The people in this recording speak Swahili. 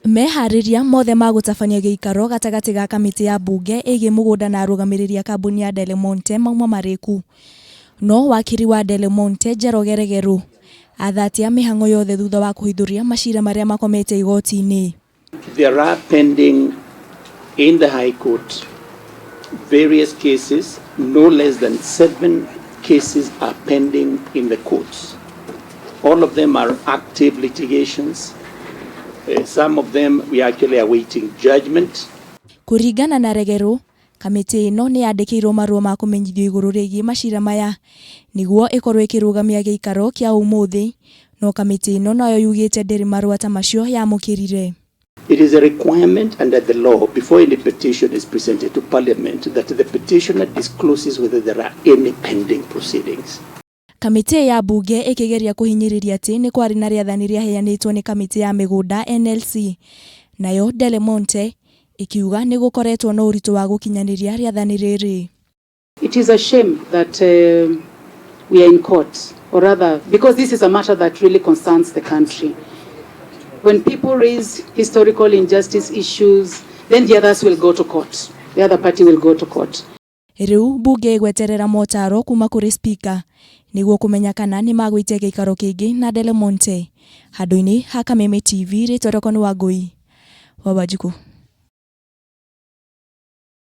Mehariria mothe magutabania giikaro gatagati ga kamiti ya bunge igi Mugunda na arugamiriria kambuni ya Delmonte mauma mariku. No wakiri wa Delmonte Gerogeregeru athatia mihango yothe thutha wa kuhithuria mashira maria makomete igoti-ini. There are pending in the High Court various cases. No less than 7 cases are pending in the courts. All of them are active litigations. Some of them we are actually awaiting judgment. Kurigana na Regeru, kamiti ino ni yandikirwo marua ma kumenyithio iguru rigie mashira maya niguo ikorwo ikirugamia giikaro kia umuthi, no kamiti ino nayo yugite ndiri marua ta macio yamukirire. It is a requirement under the law before any petition is presented to Parliament that the petitioner discloses whether there are any pending proceedings. Kamiti ya bunge ikigeria kuhinyiriria ati ni kwari na riathani riaheanitwo ni kamiti ya Mugunda NLC, nayo Delmonte ikiuga ni gukoretwo no uritu wa gukinyaniria riathani riri. It is a shame that we are in court, or rather because this is a matter that really concerns the country. When people raise historical injustice issues, then the others will go to court. The other party will go to court. Riu bunge igweterera motaro kuma kuri speaker niguo kumenya kana ni magwitia giikaro kingi na Delmonte. Handu-ini ha Kameme TV ritoroko ni wa Ngui wa Wanjiku.